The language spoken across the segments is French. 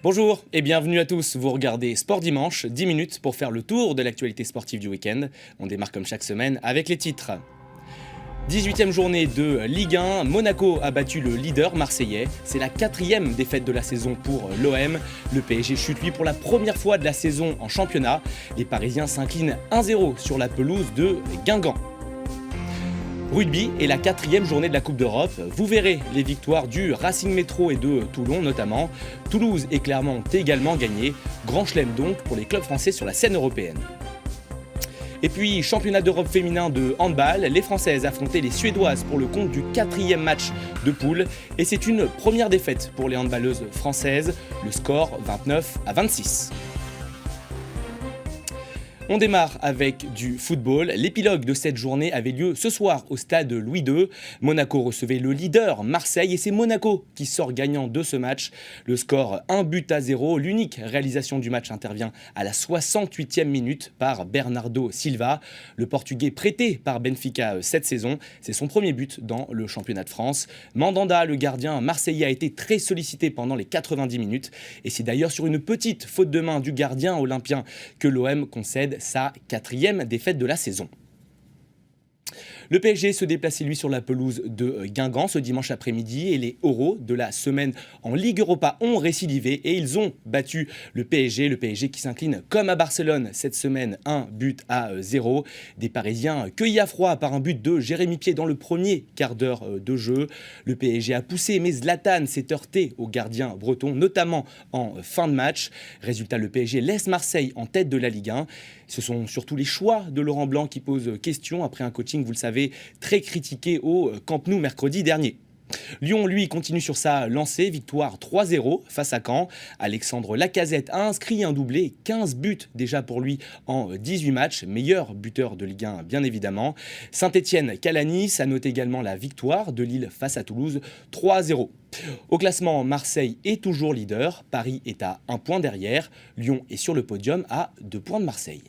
Bonjour et bienvenue à tous, vous regardez Sport Dimanche, 10 minutes pour faire le tour de l'actualité sportive du week-end. On démarre comme chaque semaine avec les titres. 18e journée de Ligue 1, Monaco a battu le leader marseillais. C'est la 4e défaite de la saison pour l'OM. Le PSG chute lui pour la première fois de la saison en championnat. Les Parisiens s'inclinent 1-0 sur la pelouse de Guingamp. Rugby et la 4e journée de la Coupe d'Europe. Vous verrez les victoires du Racing Métro et de Toulon notamment. Toulouse et Clermont ont également gagné. Grand chelem donc pour les clubs français sur la scène européenne. Et puis, championnat d'Europe féminin de handball, les Françaises affrontaient les Suédoises pour le compte du 4e match de poule. Et c'est une première défaite pour les handballeuses françaises, le score 29-26. On démarre avec du football. L'épilogue de cette journée avait lieu ce soir au stade Louis II. Monaco recevait le leader Marseille et c'est Monaco qui sort gagnant de ce match. Le score 1-0. L'unique réalisation du match intervient à la 68e minute par Bernardo Silva. Le Portugais prêté par Benfica cette saison, c'est son premier but dans le championnat de France. Mandanda, le gardien marseillais, a été très sollicité pendant les 90 minutes. Et c'est d'ailleurs sur une petite faute de main du gardien olympien que l'OM concède sa 4e défaite de la saison. Le PSG se déplaçait lui sur la pelouse de Guingamp ce dimanche après-midi et les Euros de la semaine en Ligue Europa ont récidivé et ils ont battu le PSG qui s'incline comme à Barcelone cette semaine 1-0. Des Parisiens cueillis à froid par un but de Jérémy Pied dans le premier quart d'heure de jeu. Le PSG a poussé mais Zlatan s'est heurté au gardien breton, notamment en fin de match. Résultat, le PSG laisse Marseille en tête de la Ligue 1. Ce sont surtout les choix de Laurent Blanc qui posent question après un coaching, vous le savez, très critiqué au Camp Nou mercredi dernier. Lyon, lui, continue sur sa lancée, victoire 3-0 face à Caen. Alexandre Lacazette a inscrit un doublé, 15 buts déjà pour lui en 18 matchs, meilleur buteur de Ligue 1 bien évidemment. Saint-Etienne, Calanis a noté également la victoire de Lille face à Toulouse, 3-0. Au classement, Marseille est toujours leader, Paris est à 1 point derrière, Lyon est sur le podium à 2 points de Marseille.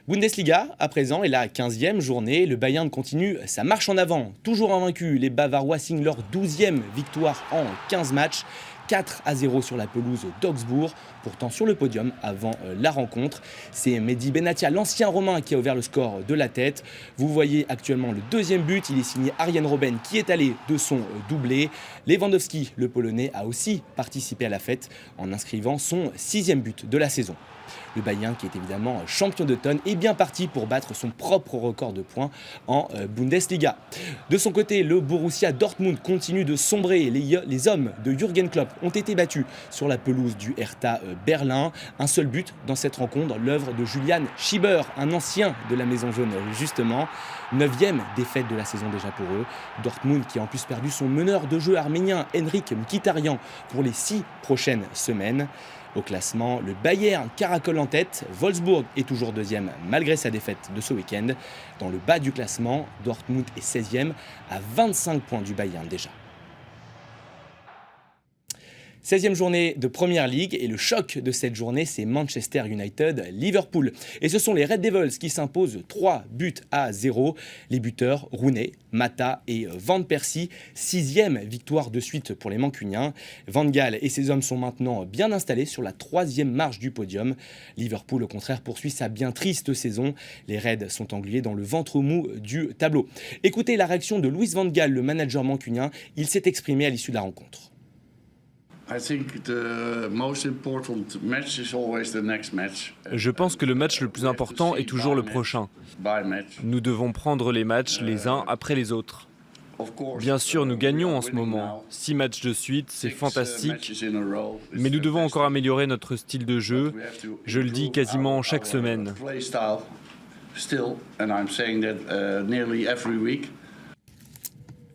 Bundesliga, à présent, est la 15e journée. Le Bayern continue sa marche en avant. Toujours invaincus, les Bavarois signent leur 12e victoire en 15 matchs. 4-0 sur la pelouse d'Augsbourg. Pourtant sur le podium avant la rencontre. C'est Mehdi Benatia, l'ancien Romain, qui a ouvert le score de la tête. Vous voyez actuellement le deuxième but. Il est signé Arjen Robben qui est allé de son doublé. Lewandowski, le Polonais, a aussi participé à la fête en inscrivant son 6e but de la saison. Le Bayern, qui est évidemment champion d'automne, est bien parti pour battre son propre record de points en Bundesliga. De son côté, le Borussia Dortmund continue de sombrer. Les hommes de Jürgen Klopp ont été battus sur la pelouse du Hertha Berlin. Un seul but dans cette rencontre, l'œuvre de Julian Schieber, un ancien de la Maison Jaune justement. 9e défaite de la saison déjà pour eux. Dortmund qui a en plus perdu son meneur de jeu arménien Henrik Mkhitaryan pour les 6 prochaines semaines. Au classement, le Bayern caracole en tête. Wolfsburg est toujours deuxième malgré sa défaite de ce week-end. Dans le bas du classement, Dortmund est 16e à 25 points du Bayern déjà. 16e journée de Premier League et le choc de cette journée, c'est Manchester United-Liverpool. Et ce sont les Red Devils qui s'imposent 3-0. Les buteurs, Rooney, Mata et Van Persie. 6e victoire de suite pour les Mancuniens. Van Gaal et ses hommes sont maintenant bien installés sur la 3e marche du podium. Liverpool, au contraire, poursuit sa bien triste saison. Les Reds sont englués dans le ventre mou du tableau. Écoutez la réaction de Louis Van Gaal, le manager mancunien. Il s'est exprimé à l'issue de la rencontre. Je pense que le match le plus important est toujours le prochain. Nous devons prendre les matchs les uns après les autres. Bien sûr, nous gagnons en ce moment. 6 matchs de suite, c'est fantastique. Mais nous devons encore améliorer notre style de jeu. Je le dis quasiment chaque semaine.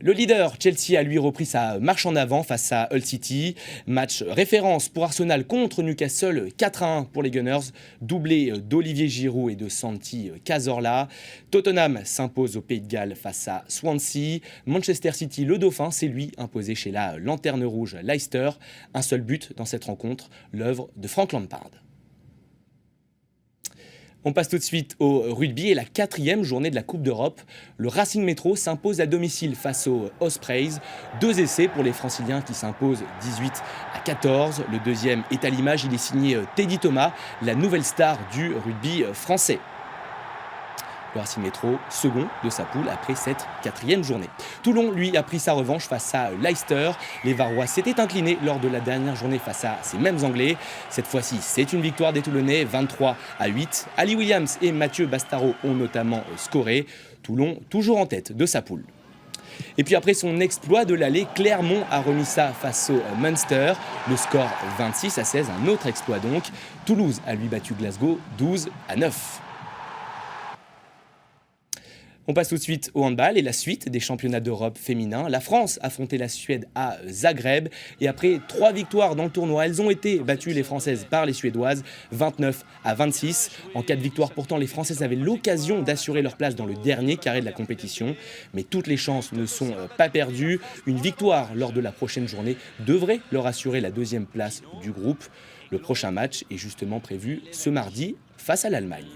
Le leader, Chelsea, a lui repris sa marche en avant face à Hull City. Match référence pour Arsenal contre Newcastle, 4-1 pour les Gunners. Doublé d'Olivier Giroud et de Santi Cazorla. Tottenham s'impose au Pays de Galles face à Swansea. Manchester City, le dauphin, s'est lui imposé chez la Lanterne Rouge Leicester. Un seul but dans cette rencontre, l'œuvre de Frank Lampard. On passe tout de suite au rugby et la 4e journée de la Coupe d'Europe. Le Racing Métro s'impose à domicile face aux Ospreys. 2 essais pour les Franciliens qui s'imposent 18-14. Le deuxième est à l'image, il est signé Teddy Thomas, la nouvelle star du rugby français. Le Racing Métro, second de sa poule après cette 4e journée. Toulon, lui, a pris sa revanche face à Leicester. Les Varois s'étaient inclinés lors de la dernière journée face à ces mêmes Anglais. Cette fois-ci, c'est une victoire des Toulonnais, 23-8. Ali Williams et Mathieu Bastaro ont notamment scoré. Toulon, toujours en tête de sa poule. Et puis après son exploit de l'aller, Clermont a remis ça face au Munster. Le score 26-16, un autre exploit donc. Toulouse a lui battu Glasgow 12-9. On passe tout de suite au handball et la suite des championnats d'Europe féminins. La France a affronté la Suède à Zagreb et après 3 victoires dans le tournoi, elles ont été battues les Françaises par les Suédoises 29-26. En cas de victoire pourtant, les Françaises avaient l'occasion d'assurer leur place dans le dernier carré de la compétition. Mais toutes les chances ne sont pas perdues. Une victoire lors de la prochaine journée devrait leur assurer la 2e place du groupe. Le prochain match est justement prévu ce mardi face à l'Allemagne.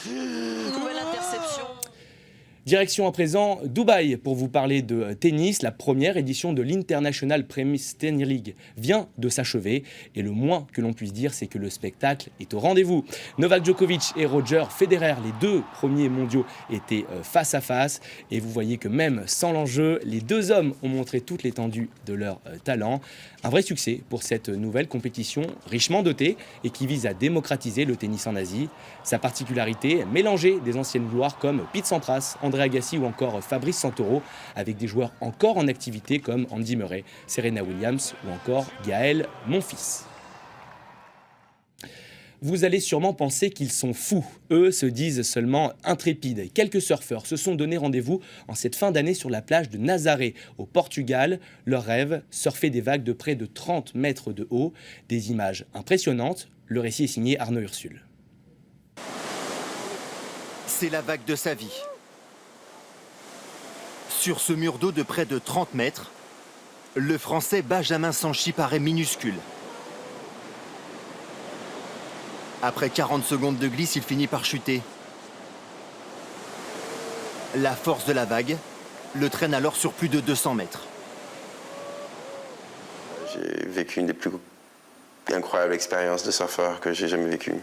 Nouvelle interception. Direction à présent Dubaï pour vous parler de tennis. La première édition de l'International Premise Tennis League vient de s'achever et le moins que l'on puisse dire, c'est que le spectacle est au rendez-vous. Novak Djokovic et Roger Federer, les 2 premiers mondiaux, étaient face à face et vous voyez que même sans l'enjeu, les 2 hommes ont montré toute l'étendue de leur talent. Un vrai succès pour cette nouvelle compétition richement dotée et qui vise à démocratiser le tennis en Asie. Sa particularité, mélanger des anciennes gloires comme Pete Sampras, André Agassi ou encore Fabrice Santoro avec des joueurs encore en activité comme Andy Murray, Serena Williams ou encore Gaël Monfils. Vous allez sûrement penser qu'ils sont fous. Eux se disent seulement intrépides. Quelques surfeurs se sont donné rendez-vous en cette fin d'année sur la plage de Nazaré, au Portugal. Leur rêve, surfer des vagues de près de 30 mètres de haut. Des images impressionnantes. Le récit est signé Arnaud Ursule. C'est la vague de sa vie. Sur ce mur d'eau de près de 30 mètres, le Français Benjamin Sanchi paraît minuscule. Après 40 secondes de glisse, il finit par chuter. La force de la vague le traîne alors sur plus de 200 mètres. J'ai vécu une des plus incroyables expériences de surfeur que j'ai jamais vécues.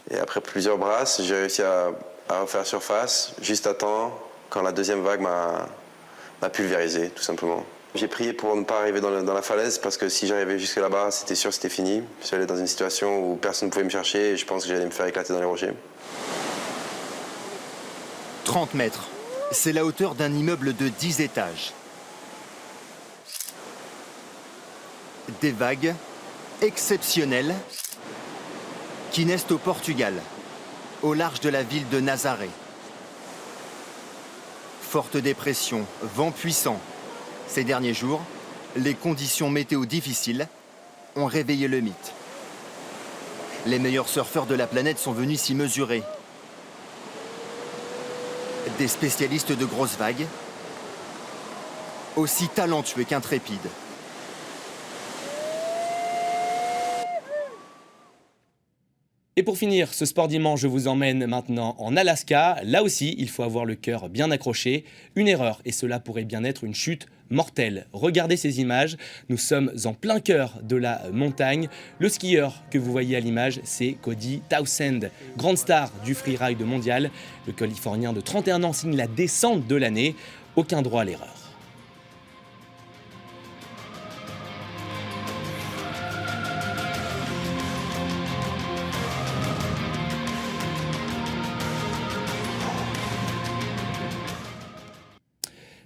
Et après plusieurs brasses, j'ai réussi à refaire surface juste à temps quand la 2e vague m'a pulvérisé, tout simplement. J'ai prié pour ne pas arriver dans la falaise parce que si j'arrivais jusque là-bas, c'était sûr, c'était fini. Je suis allé dans une situation où personne ne pouvait me chercher et je pense que j'allais me faire éclater dans les rochers. 30 mètres, c'est la hauteur d'un immeuble de 10 étages. Des vagues exceptionnelles qui naissent au Portugal, au large de la ville de Nazaré. Forte dépression, vent puissant. Ces derniers jours, les conditions météo difficiles ont réveillé le mythe. Les meilleurs surfeurs de la planète sont venus s'y mesurer. Des spécialistes de grosses vagues, aussi talentueux qu'intrépides. Et pour finir, ce sport dimanche, je vous emmène maintenant en Alaska. Là aussi, il faut avoir le cœur bien accroché. Une erreur, et cela pourrait bien être une chute mortelle. Regardez ces images, nous sommes en plein cœur de la montagne. Le skieur que vous voyez à l'image, c'est Cody Townsend, grande star du freeride mondial. Le Californien de 31 ans signe la descente de l'année. Aucun droit à l'erreur.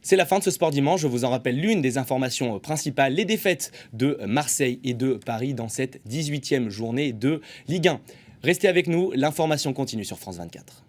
C'est la fin de ce Sport Dimanche. Je vous en rappelle l'une des informations principales, les défaites de Marseille et de Paris dans cette 18e journée de Ligue 1. Restez avec nous, l'information continue sur France 24.